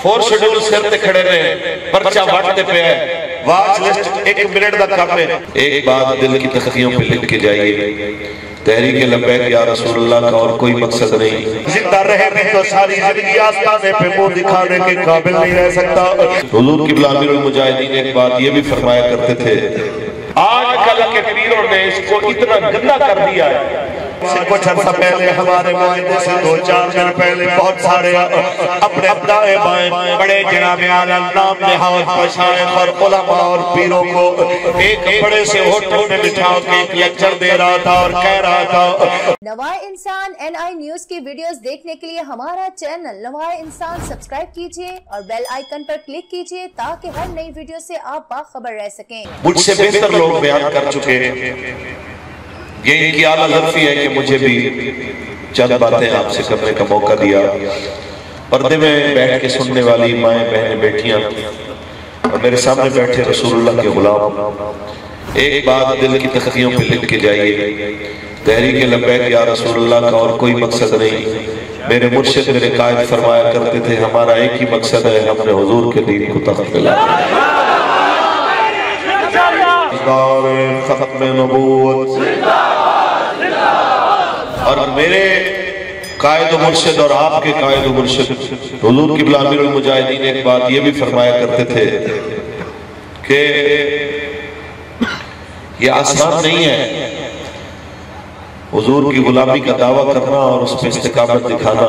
Four schedule سر تے کھڑے رہے پرچہ وٹتے پہ ہے واچ لسٹ 1 منٹ دا کم ہے ایک بات دل کی تختیوں پہ لکھ کے جائیے تحریک لبیک یا رسول اللہ کا اور کوئی مقصد نہیں زندہ رہے میں تو ساری زندگی آستانے پہ منہ دکھانے کے قابل نہیں رہ سکتا حضور قبلہ امیر المجاہدین ایک بات یہ بھی فرمایا کرتے تھے آج کل کے پیروں نے اس کو اتنا گندہ کر دیا ہے کچھ عرصہ پہلے ہمارے معاہدے سے 2-4 دن پہلے بہت سارے اپنے دائیں بائیں بڑے جناب اعلیٰ نام نہاد مشائخ اور علماء اور پیروں کو ایک بڑے سے ہوٹل میں بٹھا کے ایک لیکچر دے رہا تھا اور کہہ رہا تھا نوائے انسان NI نیوز کی ویڈیوز دیکھنے کے لیے ہمارا چینل نوائے انسان سبسکرائب کیجئے اور بیل آئیکن پر کلک کیجئے تاکہ ہر نئی ویڈیو سے آپ باخبر رہ سکیں مجھ سے بہتر لوگ بیان کر چکے ہیں یہ ان کی اعلیٰ ظرفی ہے کہ مجھے بھی چند باتیں آپ سے کرنے کا موقع دیا پردے میں بیٹھ کے سننے والی مائیں بہنیں بیٹھیاں اور میرے سامنے بیٹھے رسول اللہ کے غلام ایک بات دل کی تختیوں پہ لکھ کے جائیے تحریک لبیک یا رسول اللہ کا اور کوئی مقصد نہیں میرے مرشد میرے قائد فرمایا کرتے تھے ہمارا ایک ہی مقصد ہے ہم نے حضور کے دین کو تخت پہ لایا ختم نبوت اور میرے قائد و مرشد اور آپ کے قائد و مرشد حضور قبلہ امیر المجاہدین ایک بات یہ بھی فرمایا کرتے تھے کہ یہ آسان نہیں ہے حضور کی غلامی کا دعویٰ کرنا اور اس پہ استقامت دکھانا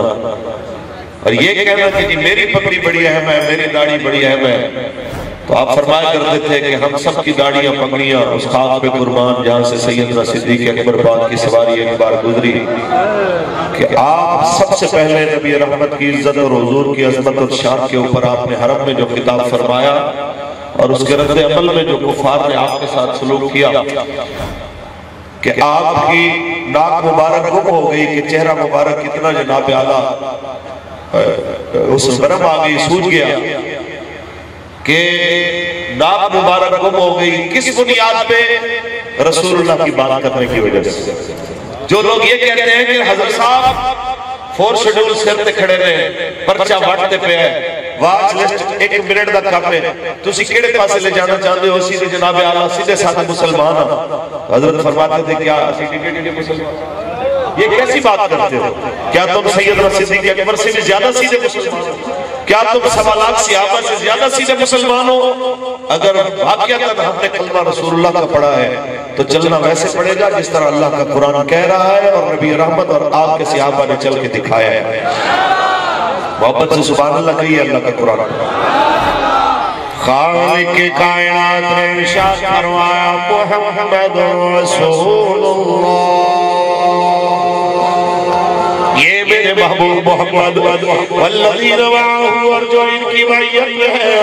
اور یہ کہنا کہ میری پگڑی بڑی اہم ہے میری داڑھی بڑی اہم ہے تو آپ فرمایا کرتے تھے کہ ہم سب کی داڑیاں پگڑیاں اس خاک پہ قربان جہاں سے سیدنا صدیق اکبر پاک کی سواری ایک بار گزری کہ آپ سب سے پہلے نبی رحمت کی عزت اور حضور کی عظمت اور شان کے اوپر آپ نے حرم میں جو خطاب فرمایا اور اس کے رد عمل میں جو کفار نے آپ کے ساتھ سلوک کیا کہ آپ کی ناک مبارک گم ہو گئی کہ چہرہ مبارک اتنا جناب اعلیٰ اس برم آگئی سوج گیا کہ ناک مبارک گم ہو گئی کس بنیاد پہ رسول اللہ کی بات کرنے کی وجہ سے جو لوگ یہ کہتے ہیں کہ حضرت صاحب فور شیڈول سر تے کھڑے رہے پرچہ وٹتے پہ ہے واچ لسٹ 1 منٹ دا کم ہے تسی کیڑے پاسے لے جانا چاہتے ہو سیدھے جناب اعلیٰ سیدھے ساتھ مسلمان حضرت فرماتے تھے کیا سیدھے مسلمان یہ کیسی بات کرتے ہو کیا تم سیدنا صدیق اکبر سے بھی زیادہ سیدھے مسلمان ہو کیا تم 1.25 لاکھ صحابہ سے زیادہ سیدھے مسلمان ہو اگر واقعات ہم نے کلمہ رسول اللہ کا پڑھا ہے تو چلنا ویسے پڑے گا جس طرح اللہ کا قرآن کہہ رہا ہے اور نبی رحمت اور آپ کے صحابہ نے چل کے دکھایا ہے محبت سے سبحان اللہ کہیے اللہ کا قرآن خالق کائنات نے ارشاد فرمایا محمد رسول اللہ یہ میرے محبوب محمد والذین معه اور جو ان کی معیت میں ہے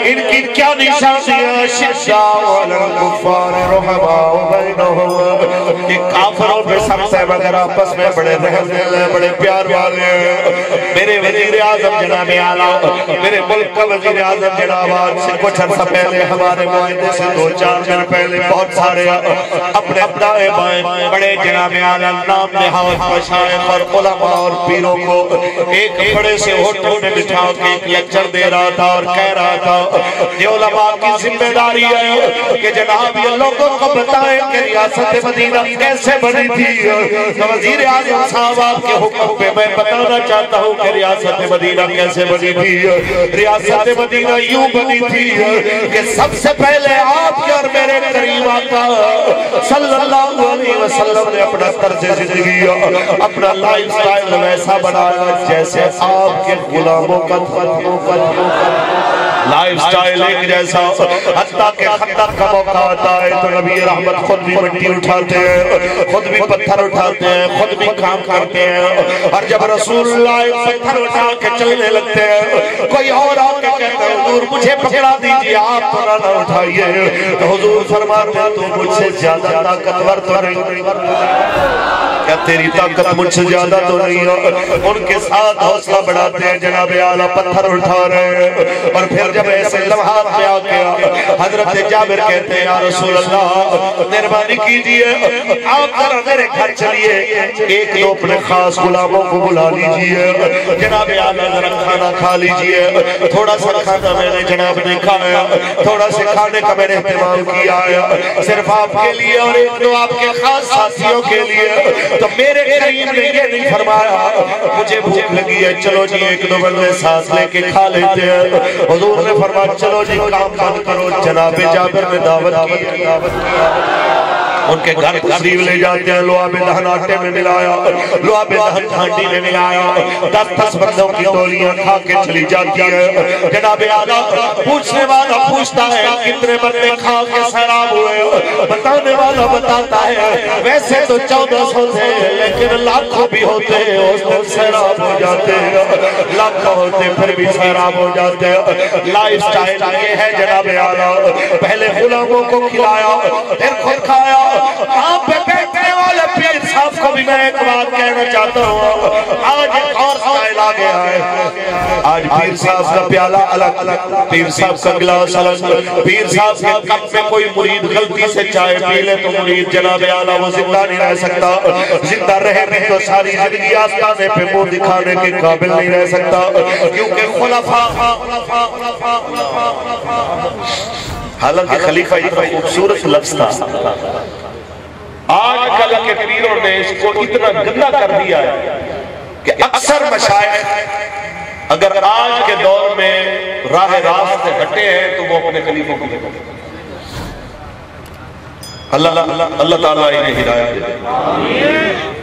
ان کی کیا نشانی ہے شداء علی الکفار رحماء بینہم یہ کافروں پہ سب سے مگر آپس میں بڑے رحم ہیں بڑے پیار والے ہیں میرے وزیر اعظم جناب اعلیٰ میرے ملک کا وزیر اعظم جناب آج سے کچھ عرصہ پہلے ہمارے معاہدے سے 2-4 دن پہلے بہت سارے اپنے دائیں بائیں بڑے جناب اعلیٰ نام نہاد مشائخ اور علماء اور پیروں کو ایک بڑے سے ہوٹل میں بٹھا کے ایک لیکچر دے رہا تھا اور کہہ رہا تھا یہ علماء کی ذمہ داری ہے کہ جناب یہ لوگوں کو بتائیں کہ ریاست مدینہ کیسے بنی تھی وزیر اعظم صاحب آپ کے حکم پہ میں بتانا چاہتا ہوں کہ ریاست مدینہ کیسے بنی تھی ریاست مدینہ یوں بنی تھی کہ سب سے پہلے آپ کے اور میرے قریب آقا صلی اللہ علیہ وسلم نے اپنا طرز زندگی اپنا لائف سٹائل ویسا بنایا جیسے آپ کے غلاموں کا لائف سٹائل ایک جیسا حتیٰ کہ خطر کا موقع آتا ہے تو نبی رحمت خود بھی مٹی اٹھاتے ہیں خود بھی پتھر اٹھاتے ہیں خود بھی کام کرتے ہیں اور جب رسول اللہ پتھر اٹھا کے چلنے لگتے ہیں کوئی اور آ کے کہتے ہیں حضور مجھے پکڑا دیجئے آپ تو نہ اٹھائیے تو حضور فرماتے ہیں تو مجھ سے زیادہ طاقتور تو نہیں کیا تیری طاقت مجھ سے زیادہ تو نہیں ہے؟ ان کے ساتھ حوصلہ بڑھاتے ہیں، جناب اعلیٰ پتھر اٹھا رہے ہیں، اور پھر جب ایسے لمحات میں آ گیا حضرت جابر کہتے ہیں یا رسول اللہ مہربانی کیجئے آپ ذرا میرے گھر چلیے، ایک دو اپنے خاص غلاموں کو بلا لیجئے، جناب اعلیٰ ذرا کھانا کھا لیجئے، تھوڑا سا کھانا میں نے جناب نے کھایا، تھوڑا سے کھانے کا میں نے اہتمام کیا ہے صرف آپ کے لیے اور ایک دو آپ کے خاص ساتھیوں کے لیے۔ تو میرے کریم نے یہ نہیں فرمایا مجھے بھوک لگی ہے چلو جی ایک دو بندے ساتھ لے کے کھا لیتے ہیں، حضور نے فرمایا چلو جی کام بند کرو۔ جناب جابر نے دعوت کی، ان کے گھر تشریف لے جاتے ہیں، لعاب دہن آٹے میں ملایا، لعاب دہن ہانڈی میں ملایا، 10 بندوں کی تولیاں کھا کے چلی جاتی ہے۔ جناب اعلیٰ پوچھنے والا پوچھتا ہے کتنے بندے کھا کے سیراب ہوئے؟ بتانے والا بتاتا ہے ویسے تو 1400 تھے لیکن لاکھوں بھی ہوتے اس دن سیراب ہو جاتے ہیں، لاکھوں ہوتے پھر بھی سیراب ہو جاتے ہیں۔ لائف سٹائل یہ ہے جناب اعلیٰ، پہلے غلاموں کو کھلایا پھر خود کھایا۔ آپ پہ بیٹھنے والے پیر صاحب کو بھی میں ایک بات کہنا چاہتا ہوں، آج ایک اور سٹائل آ گیا ہے، آج پیر صاحب کا پیالہ الگ، پیر صاحب کا گلاس الگ، پیر صاحب کے کپ میں کوئی مرید غلطی سے چائے پی لے تو مرید جناب اعلیٰ وہ زندہ نہیں رہ سکتا، زندہ رہے بھی تو ساری زندگی آستانے پہ منہ دکھانے کے قابل نہیں رہ سکتا، کیونکہ خلفاء حالانکہ خلیفہ اتنا خوبصورت لفظ تھا، آج کل کے پیروں نے اس کو اتنا گندا کر دیا ہے کہ اکثر مشائخ اگر آج کے دور میں راہ راست سے ہٹے ہیں تو وہ اپنے خلیفوں کو دیکھتے ہیں۔ اللہ تعالیٰ انہیں ہدایت دے۔